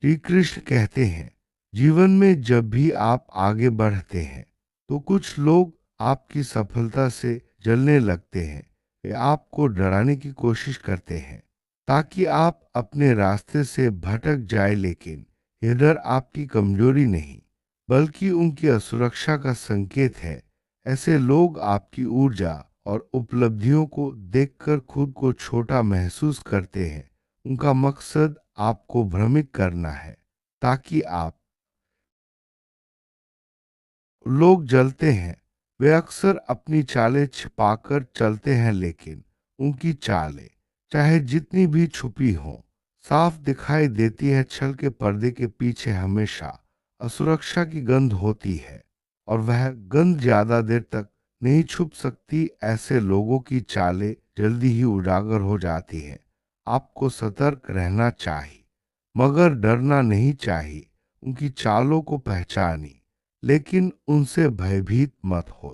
श्री कृष्ण कहते हैं, जीवन में जब भी आप आगे बढ़ते हैं तो कुछ लोग आपकी सफलता से जलने लगते हैं। वे आपको डराने की कोशिश करते हैं ताकि आप अपने रास्ते से भटक जाए, लेकिन ये डर आपकी कमजोरी नहीं बल्कि उनकी असुरक्षा का संकेत है। ऐसे लोग आपकी ऊर्जा और उपलब्धियों को देखकर खुद को छोटा महसूस करते हैं। उनका मकसद आपको भ्रमित करना है ताकि आप लोग जलते हैं। वे अक्सर अपनी चालें छिपाकर चलते हैं, लेकिन उनकी चालें चाहे जितनी भी छुपी हों साफ दिखाई देती है। छल के पर्दे के पीछे हमेशा असुरक्षा की गंध होती है और वह गंध ज्यादा देर तक नहीं छुप सकती। ऐसे लोगों की चालें जल्दी ही उजागर हो जाती हैं। आपको सतर्क रहना चाहिए मगर डरना नहीं चाहिए। उनकी चालों को पहचानी लेकिन उनसे भयभीत मत हो।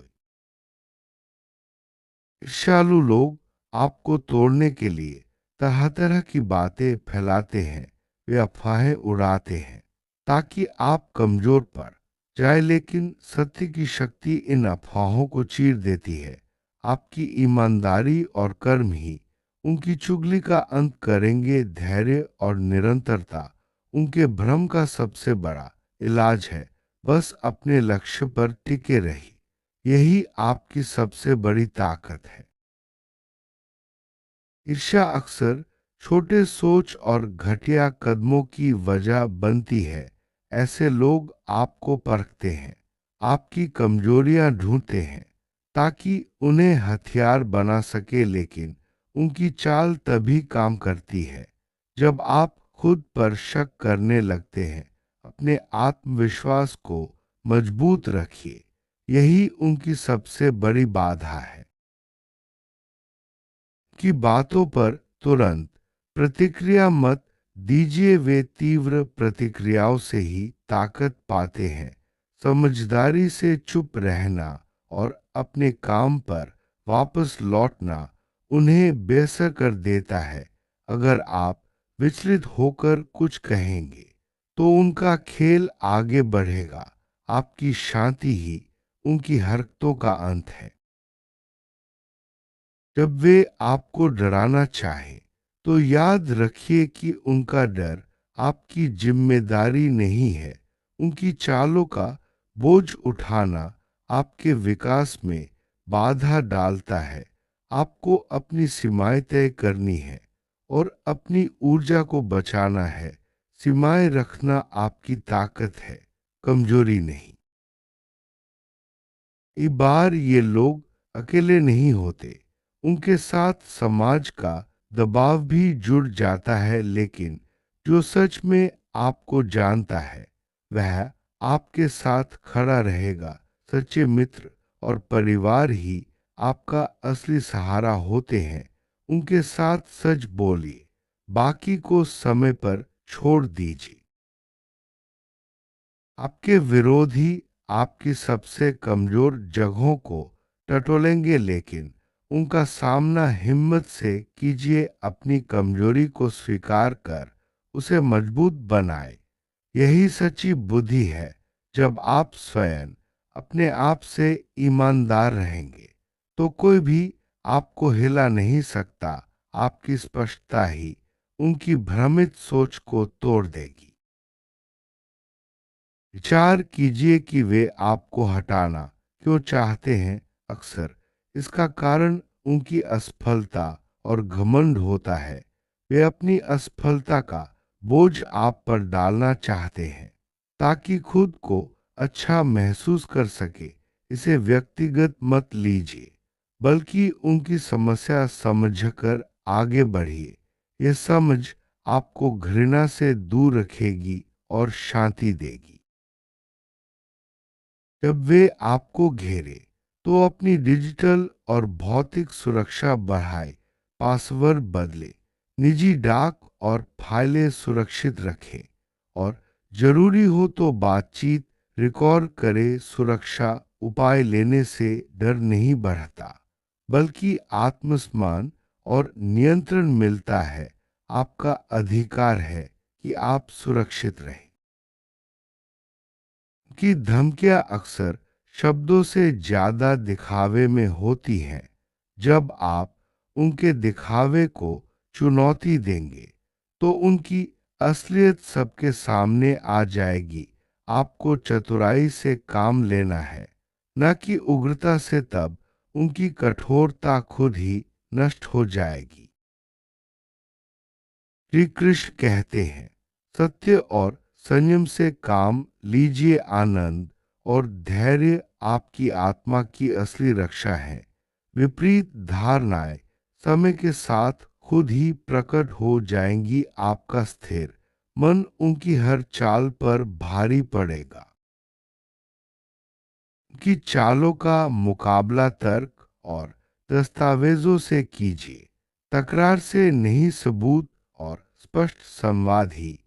ईर्ष्यालु लोग आपको तोड़ने के लिए तरह तरह की बातें फैलाते हैं। वे अफवाहें उड़ाते हैं ताकि आप कमजोर पड़ जाए, लेकिन सत्य की शक्ति इन अफवाहों को चीर देती है। आपकी ईमानदारी और कर्म ही उनकी चुगली का अंत करेंगे। धैर्य और निरंतरता उनके भ्रम का सबसे बड़ा इलाज है। बस अपने लक्ष्य पर टिके रहिए, यही आपकी सबसे बड़ी ताकत है। ईर्ष्या अक्सर छोटे सोच और घटिया कदमों की वजह बनती है। ऐसे लोग आपको परखते हैं, आपकी कमजोरियां ढूंढते हैं ताकि उन्हें हथियार बना सके, लेकिन उनकी चाल तभी काम करती है जब आप खुद पर शक करने लगते हैं। अपने आत्मविश्वास को मजबूत रखिए, यही उनकी सबसे बड़ी बाधा है। की बातों पर तुरंत प्रतिक्रिया मत दीजिए, वे तीव्र प्रतिक्रियाओं से ही ताकत पाते हैं। समझदारी से चुप रहना और अपने काम पर वापस लौटना उन्हें बेअसर कर देता है। अगर आप विचलित होकर कुछ कहेंगे तो उनका खेल आगे बढ़ेगा। आपकी शांति ही उनकी हरकतों का अंत है। जब वे आपको डराना चाहे तो याद रखिए कि उनका डर आपकी जिम्मेदारी नहीं है। उनकी चालों का बोझ उठाना आपके विकास में बाधा डालता है। आपको अपनी सीमाएं तय करनी है और अपनी ऊर्जा को बचाना है। सीमाएं रखना आपकी ताकत है, कमजोरी नहीं। ये बार ये लोग अकेले नहीं होते, उनके साथ समाज का दबाव भी जुड़ जाता है, लेकिन जो सच में आपको जानता है वह आपके साथ खड़ा रहेगा। सच्चे मित्र और परिवार ही आपका असली सहारा होते हैं। उनके साथ सच बोलिए, बाकी को समय पर छोड़ दीजिए। आपके विरोधी आपकी सबसे कमजोर जगहों को टटोलेंगे, लेकिन उनका सामना हिम्मत से कीजिए। अपनी कमजोरी को स्वीकार कर उसे मजबूत बनाए, यही सच्ची बुद्धि है। जब आप स्वयं अपने आप से ईमानदार रहेंगे तो कोई भी आपको हिला नहीं सकता। आपकी स्पष्टता ही उनकी भ्रमित सोच को तोड़ देगी। विचार कीजिए कि वे आपको हटाना क्यों चाहते हैं। अक्सर इसका कारण उनकी असफलता और घमंड होता है। वे अपनी असफलता का बोझ आप पर डालना चाहते हैं ताकि खुद को अच्छा महसूस कर सके। इसे व्यक्तिगत मत लीजिए बल्कि उनकी समस्या समझकर आगे बढ़िए। यह समझ आपको घृणा से दूर रखेगी और शांति देगी। जब वे आपको घेरे तो अपनी डिजिटल और भौतिक सुरक्षा बढ़ाए। पासवर्ड बदले, निजी डाक और फाइलें सुरक्षित रखें और जरूरी हो तो बातचीत रिकॉर्ड करे। सुरक्षा उपाय लेने से डर नहीं बढ़ता बल्कि आत्मसम्मान और नियंत्रण मिलता है। आपका अधिकार है कि आप सुरक्षित रहें। कि धमकियां अक्सर शब्दों से ज्यादा दिखावे में होती हैं। जब आप उनके दिखावे को चुनौती देंगे तो उनकी असलियत सबके सामने आ जाएगी। आपको चतुराई से काम लेना है, न कि उग्रता से, तब उनकी कठोरता खुद ही नष्ट हो जाएगी। श्री कृष्ण कहते हैं, सत्य और संयम से काम लीजिए, आनंद और धैर्य आपकी आत्मा की असली रक्षा है। विपरीत धारणाएं समय के साथ खुद ही प्रकट हो जाएंगी। आपका स्थिर मन उनकी हर चाल पर भारी पड़ेगा। कि चालों का मुकाबला तर्क और दस्तावेजों से कीजिए, तकरार से नहीं। सबूत और स्पष्ट संवाद ही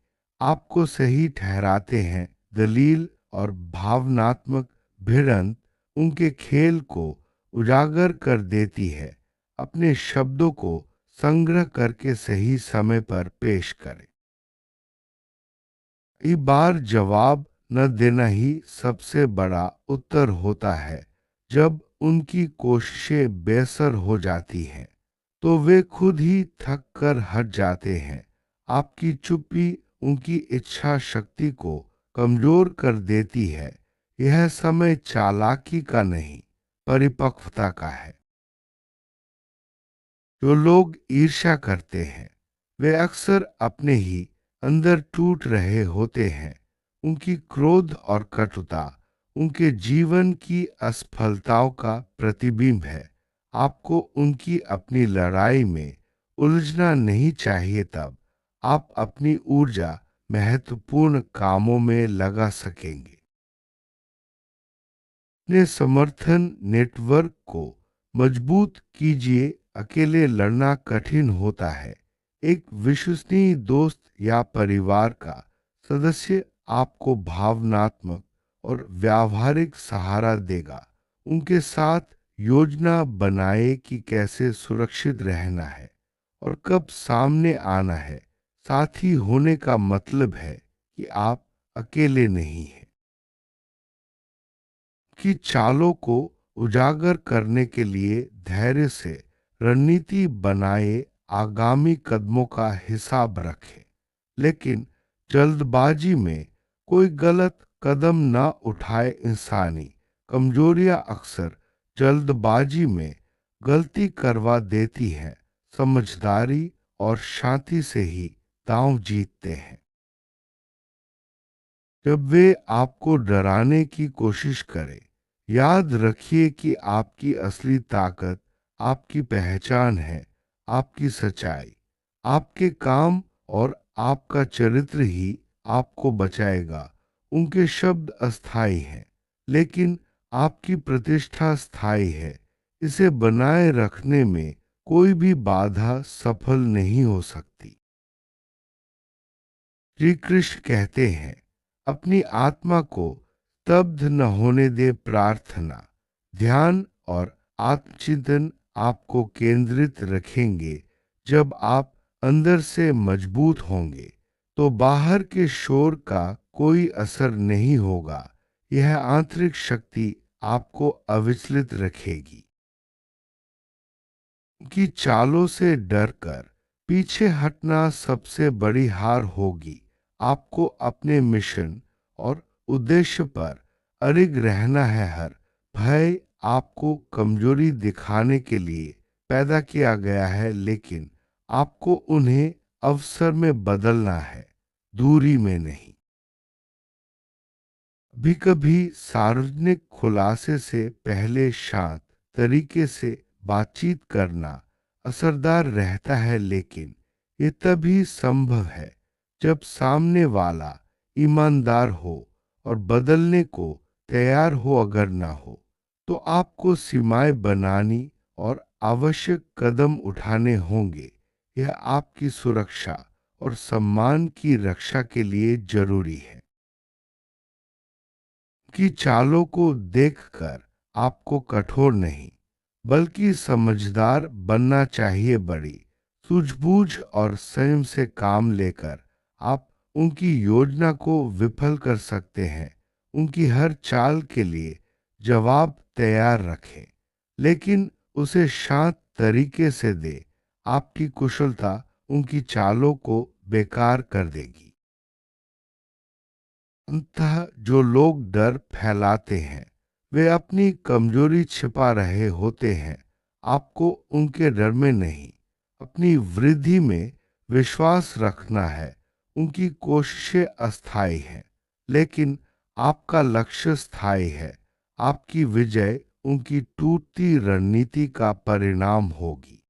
आपको सही ठहराते हैं। दलील और भावनात्मक भिड़ंत उनके खेल को उजागर कर देती है। अपने शब्दों को संग्रह करके सही समय पर पेश करें। कई बार जवाब न देना ही सबसे बड़ा उत्तर होता है। जब उनकी कोशिशें बेअसर हो जाती हैं तो वे खुद ही थक कर हट जाते हैं। आपकी चुप्पी उनकी इच्छा शक्ति को कमजोर कर देती है। यह समय चालाकी का नहीं, परिपक्वता का है। जो लोग ईर्ष्या करते हैं वे अक्सर अपने ही अंदर टूट रहे होते हैं। उनकी क्रोध और कटुता उनके जीवन की असफलताओं का प्रतिबिंब है। आपको उनकी अपनी लड़ाई में उलझना नहीं चाहिए। तब आप अपनी ऊर्जा महत्वपूर्ण कामों में लगा सकेंगे। अपने समर्थन नेटवर्क को मजबूत कीजिए। अकेले लड़ना कठिन होता है। एक विश्वसनीय दोस्त या परिवार का सदस्य आपको भावनात्मक और व्यावहारिक सहारा देगा। उनके साथ योजना बनाए कि कैसे सुरक्षित रहना है और कब सामने आना है। साथी होने का मतलब है कि आप अकेले नहीं हैं। कि चालों को उजागर करने के लिए धैर्य से रणनीति बनाए, आगामी कदमों का हिसाब रखें। लेकिन जल्दबाजी में कोई गलत कदम न उठाए। इंसानी कमजोरियां अक्सर जल्दबाजी में गलती करवा देती हैं। समझदारी और शांति से ही दांव जीतते हैं। जब वे आपको डराने की कोशिश करें, याद रखिए कि आपकी असली ताकत आपकी पहचान है। आपकी सच्चाई, आपके काम और आपका चरित्र ही आपको बचाएगा। उनके शब्द अस्थाई हैं, लेकिन आपकी प्रतिष्ठा स्थायी है। इसे बनाए रखने में कोई भी बाधा सफल नहीं हो सकती। श्री कृष्ण कहते हैं, अपनी आत्मा को स्तब्ध न होने दे। प्रार्थना, ध्यान और आत्मचिंतन आपको केंद्रित रखेंगे। जब आप अंदर से मजबूत होंगे तो बाहर के शोर का कोई असर नहीं होगा। यह आंतरिक शक्ति आपको अविचलित रखेगी। की चालों से डरकर पीछे हटना सबसे बड़ी हार होगी। आपको अपने मिशन और उद्देश्य पर अड़िग रहना है। हर भय आपको कमजोरी दिखाने के लिए पैदा किया गया है, लेकिन आपको उन्हें अवसर में बदलना है, दूरी में नहीं। कभी कभी सार्वजनिक खुलासे से पहले शांत तरीके से बातचीत करना असरदार रहता है, लेकिन ये तभी संभव है जब सामने वाला ईमानदार हो और बदलने को तैयार हो। अगर ना हो तो आपको सीमाएं बनानी और आवश्यक कदम उठाने होंगे। यह आपकी सुरक्षा और सम्मान की रक्षा के लिए जरूरी है। की चालों को देखकर आपको कठोर नहीं बल्कि समझदार बनना चाहिए। बड़ी सूझबूझ और संयम से काम लेकर आप उनकी योजना को विफल कर सकते हैं। उनकी हर चाल के लिए जवाब तैयार रखें, लेकिन उसे शांत तरीके से दे। आपकी कुशलता उनकी चालों को बेकार कर देगी। अंततः जो लोग डर फैलाते हैं वे अपनी कमजोरी छिपा रहे होते हैं। आपको उनके डर में नहीं, अपनी वृद्धि में विश्वास रखना है। उनकी कोशिशें अस्थायी हैं, लेकिन आपका लक्ष्य स्थायी है। आपकी विजय उनकी टूटती रणनीति का परिणाम होगी।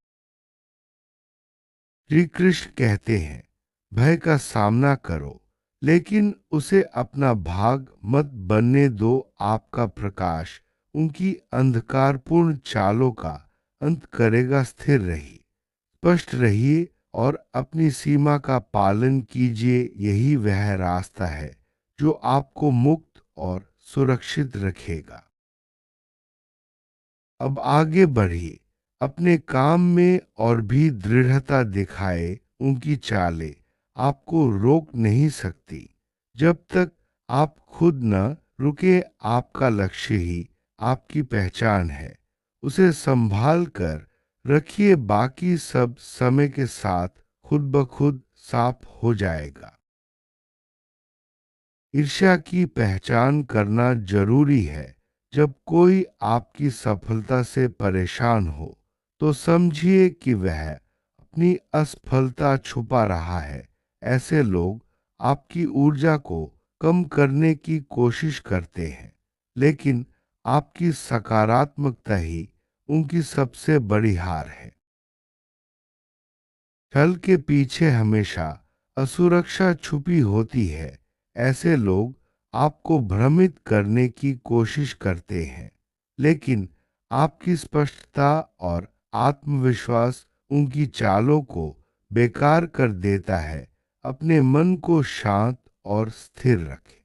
श्री कृष्ण कहते हैं, भय का सामना करो, लेकिन उसे अपना भाग मत बनने दो। आपका प्रकाश उनकी अंधकारपूर्ण चालों का अंत करेगा। स्थिर रहिए, स्पष्ट रहिए और अपनी सीमा का पालन कीजिए। यही वह रास्ता है जो आपको मुक्त और सुरक्षित रखेगा। अब आगे बढ़िए, अपने काम में और भी दृढ़ता दिखाए। उनकी चालें आपको रोक नहीं सकती जब तक आप खुद न रुके। आपका लक्ष्य ही आपकी पहचान है। उसे संभाल कर रखिए, बाकी सब समय के साथ खुद ब खुद साफ हो जाएगा। ईर्ष्या की पहचान करना जरूरी है। जब कोई आपकी सफलता से परेशान हो तो समझिए कि वह अपनी असफलता छुपा रहा है। ऐसे लोग आपकी ऊर्जा को कम करने की कोशिश करते हैं, लेकिन आपकी सकारात्मकता ही उनकी सबसे बड़ी हार है। छल के पीछे हमेशा असुरक्षा छुपी होती है। ऐसे लोग आपको भ्रमित करने की कोशिश करते हैं, लेकिन आपकी स्पष्टता और आत्मविश्वास उनकी चालों को बेकार कर देता है। अपने मन को शांत और स्थिर रखें।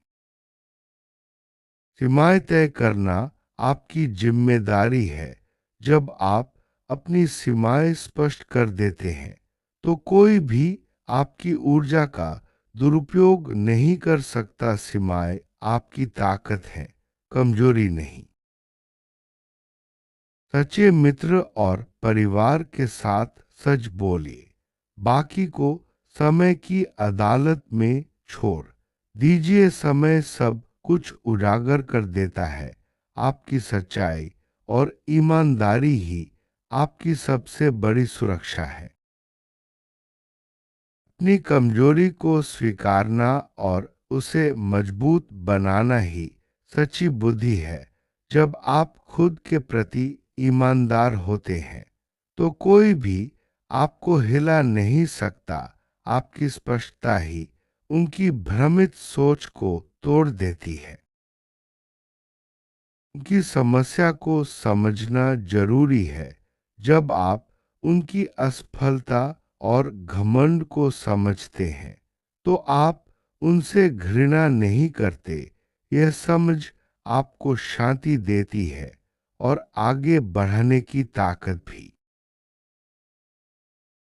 सीमाएं तय करना आपकी जिम्मेदारी है। जब आप अपनी सीमाएं स्पष्ट कर देते हैं तो कोई भी आपकी ऊर्जा का दुरुपयोग नहीं कर सकता। सीमाएं आपकी ताकत है, कमजोरी नहीं। सच्चे मित्र और परिवार के साथ सच बोलिए, बाकी को समय की अदालत में छोड़ दीजिए। समय सब कुछ उजागर कर देता है। आपकी सच्चाई और ईमानदारी ही आपकी सबसे बड़ी सुरक्षा है। अपनी कमजोरी को स्वीकारना और उसे मजबूत बनाना ही सच्ची बुद्धि है। जब आप खुद के प्रति ईमानदार होते हैं तो कोई भी आपको हिला नहीं सकता। आपकी स्पष्टता ही उनकी भ्रमित सोच को तोड़ देती है। उनकी समस्या को समझना जरूरी है। जब आप उनकी असफलता और घमंड को समझते हैं तो आप उनसे घृणा नहीं करते। यह समझ आपको शांति देती है और आगे बढ़ने की ताकत भी।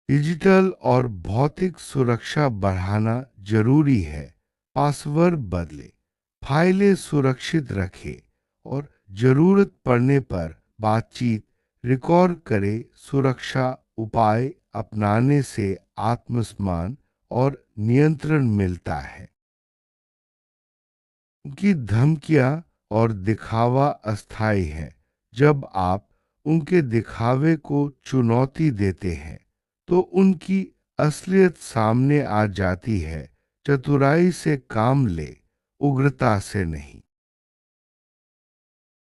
डिजिटल और भौतिक सुरक्षा बढ़ाना जरूरी है। पासवर्ड बदले, फाइलें सुरक्षित रखें और जरूरत पड़ने पर बातचीत रिकॉर्ड करें। सुरक्षा उपाय अपनाने से आत्मसम्मान और नियंत्रण मिलता है। उनकी धमकियां और दिखावा अस्थायी है। जब आप उनके दिखावे को चुनौती देते हैं तो उनकी असलियत सामने आ जाती है। चतुराई से काम ले, उग्रता से नहीं।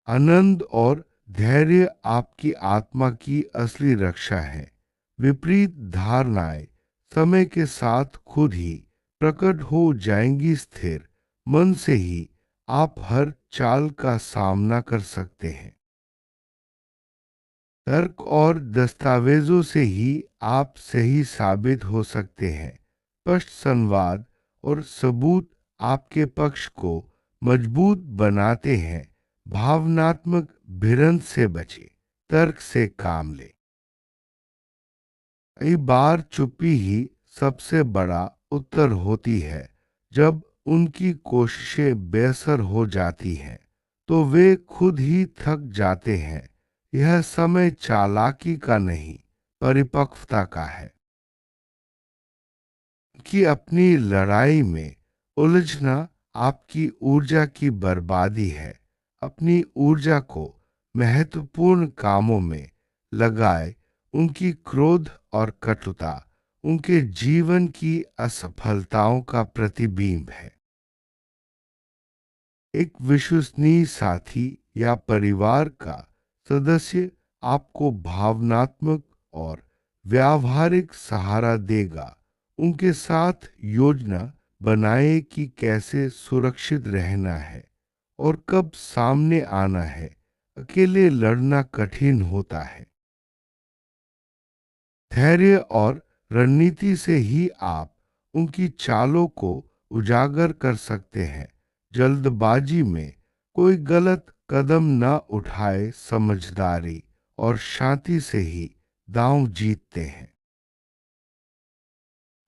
आनंद और धैर्य आपकी आत्मा की असली रक्षा है। विपरीत धारणाएं समय के साथ खुद ही प्रकट हो जाएंगी। स्थिर मन से ही आप हर चाल का सामना कर सकते हैं। तर्क और दस्तावेजों से ही आप सही साबित हो सकते हैं। स्पष्ट संवाद और सबूत आपके पक्ष को मजबूत बनाते हैं। भावनात्मक भिड़ंत से बचे, तर्क से काम ले। कई बार चुप्पी ही सबसे बड़ा उत्तर होती है। जब उनकी कोशिशें बेअसर हो जाती हैं तो वे खुद ही थक जाते हैं। यह समय चालाकी का नहीं, परिपक्वता का है कि अपनी लड़ाई में उलझना आपकी ऊर्जा की बर्बादी है। अपनी ऊर्जा को महत्वपूर्ण कामों में लगाए। उनकी क्रोध और कटुता उनके जीवन की असफलताओं का प्रतिबिंब है। एक विश्वसनीय साथी या परिवार का सदस्य आपको भावनात्मक और व्यावहारिक सहारा देगा। उनके साथ योजना बनाए कि कैसे सुरक्षित रहना है और कब सामने आना है। अकेले लड़ना कठिन होता है। धैर्य और रणनीति से ही आप उनकी चालों को उजागर कर सकते हैं। जल्दबाजी में कोई गलत कदम न उठाए। समझदारी और शांति से ही दांव जीतते हैं।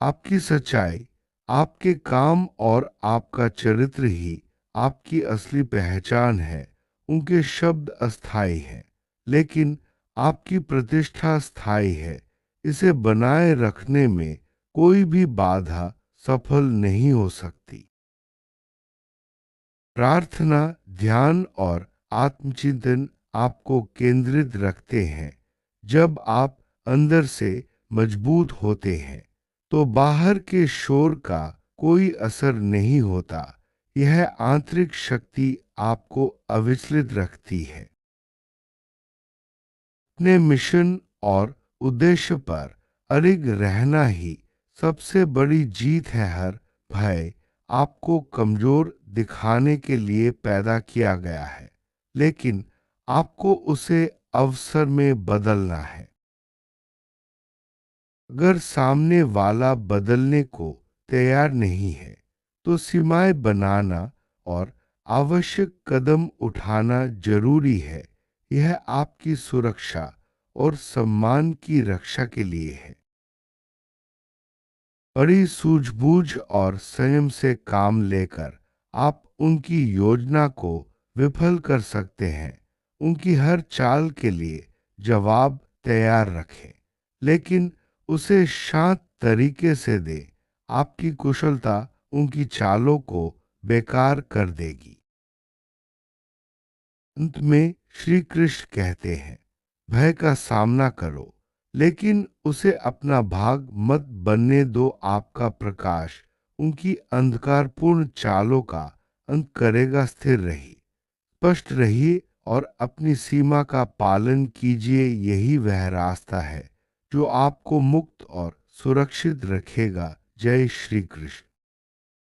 आपकी सच्चाई, आपके काम और आपका चरित्र ही आपकी असली पहचान है। उनके शब्द अस्थाई हैं, लेकिन आपकी प्रतिष्ठा स्थायी है। इसे बनाए रखने में कोई भी बाधा सफल नहीं हो सकती। प्रार्थना, ध्यान और आत्मचिंतन आपको केंद्रित रखते हैं। जब आप अंदर से मजबूत होते हैं तो बाहर के शोर का कोई असर नहीं होता। यह आंतरिक शक्ति आपको अविचलित रखती है। अपने मिशन और उद्देश्य पर अड़िग रहना ही सबसे बड़ी जीत है। हर भय आपको कमजोर दिखाने के लिए पैदा किया गया है, लेकिन आपको उसे अवसर में बदलना है। अगर सामने वाला बदलने को तैयार नहीं है तो सीमाएं बनाना और आवश्यक कदम उठाना जरूरी है। यह आपकी सुरक्षा और सम्मान की रक्षा के लिए है। बड़ी सूझबूझ और संयम से काम लेकर आप उनकी योजना को विफल कर सकते हैं। उनकी हर चाल के लिए जवाब तैयार रखें, लेकिन उसे शांत तरीके से दें। आपकी कुशलता उनकी चालों को बेकार कर देगी। अंत में श्री कृष्ण कहते हैं, भय का सामना करो, लेकिन उसे अपना भाग मत बनने दो। आपका प्रकाश उनकी अंधकारपूर्ण चालों का अंत करेगा। स्थिर रहिए, स्पष्ट रहिए और अपनी सीमा का पालन कीजिए। यही वह रास्ता है जो आपको मुक्त और सुरक्षित रखेगा। जय श्री कृष्ण।